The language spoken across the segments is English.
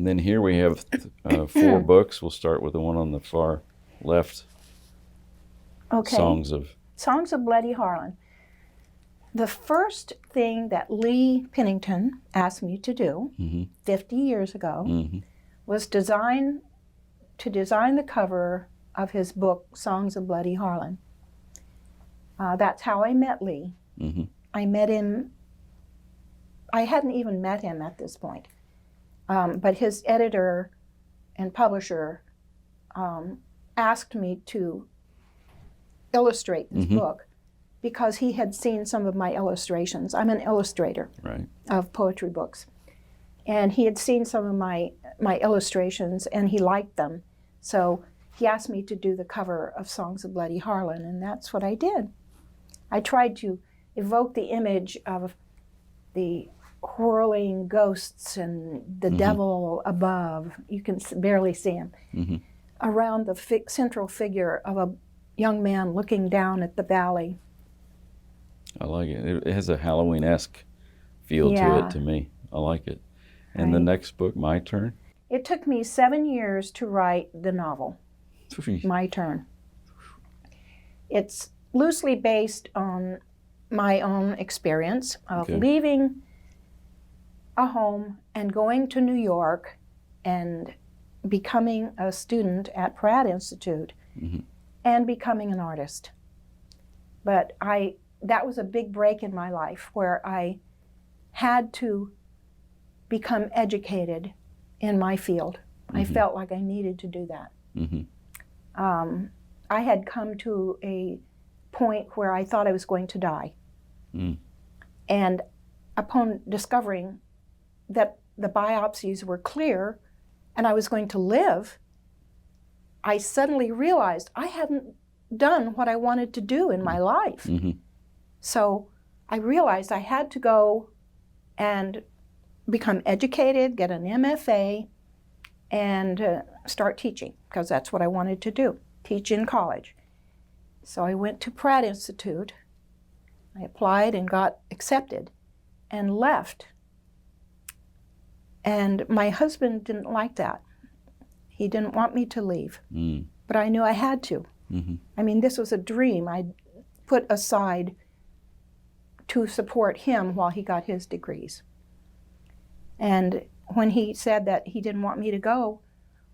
And then here we have 4 books. We'll start with the one on the far left. Okay. Songs of Bloody Harlan. The first thing that Lee Pennington asked me to do 50 years ago was design the cover of his book, Songs of Bloody Harlan. That's how I met Lee. I met him, I hadn't even met him at this point, but his editor and publisher asked me to illustrate this book because he had seen some of my illustrations. I'm an illustrator of poetry books. And he had seen some of my illustrations and he liked them. So he asked me to do the cover of Songs of Bloody Harlan, and that's what I did. I tried to evoke the image of the whirling ghosts and the devil above. You can barely see him. Around the central figure of a young man looking down at the valley. I like it. It has a Halloween-esque feel to it to me. I like it. And the next book, My Turn? It took me 7 years to write the novel, My Turn. It's loosely based on my own experience of leaving a home and going to New York and becoming a student at Pratt Institute and becoming an artist. But that was a big break in my life where I had to become educated in my field. I felt like I needed to do that. I had come to a point where I thought I was going to die. And upon discovering that the biopsies were clear and I was going to live, I suddenly realized I hadn't done what I wanted to do in my life. So I realized I had to go and become educated, get an MFA, and start teaching, because that's what I wanted to do, teach in college. So I went to Pratt Institute. I applied and got accepted and left. And my husband didn't like that. He didn't want me to leave, but I knew I had to. I mean, this was a dream I put aside to support him while he got his degrees. And when he said that he didn't want me to go,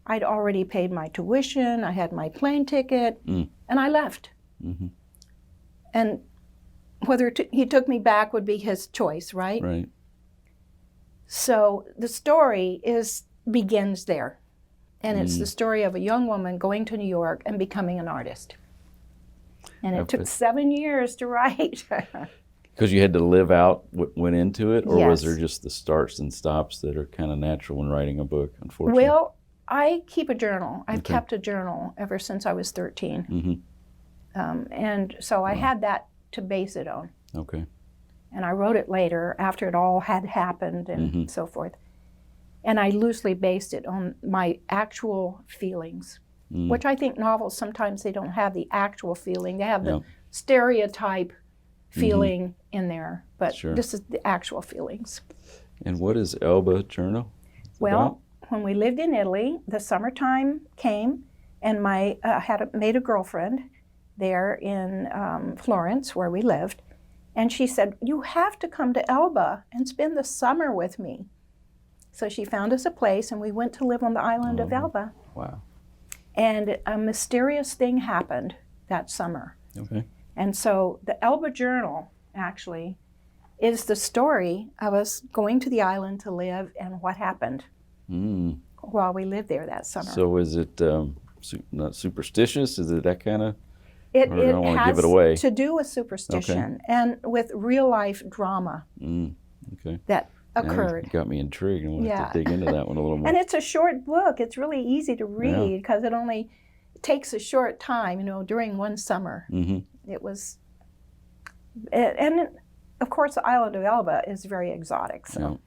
I'd already paid my tuition, I had my plane ticket, and I left. And whether he took me back would be his choice, right? Right. So the story begins there. And it's the story of a young woman going to New York and becoming an artist. And it took 7 years to write. Because you had to live out what went into it, or was Yes. there just the starts and stops that are kind of natural when writing a book, unfortunately? Well, I keep a journal. I've kept a journal ever since I was 13. And so I had that to base it on. Okay. And I wrote it later after it all had happened and so forth. And I loosely based it on my actual feelings, which I think novels, sometimes they don't have the actual feeling. They have the stereotype feeling in there, but this is the actual feelings. And what is Elba Journal about? When we lived in Italy, the summertime came, and I made a girlfriend there in Florence, where we lived, and she said, "You have to come to Elba and spend the summer with me." So she found us a place, and we went to live on the island of Elba. Wow. And a mysterious thing happened that summer. Okay. And so the Elba Journal, actually, is the story of us going to the island to live and what happened while we lived there that summer. So is it not superstitious? Is it that kind of? It don't want to give it has away. to do with superstition and with real-life drama that occurred. You got me intrigued. I want to dig into that one a little more. And it's a short book. It's really easy to read because it only takes a short time, during one summer. It was, and of course the island of Elba is very exotic. So.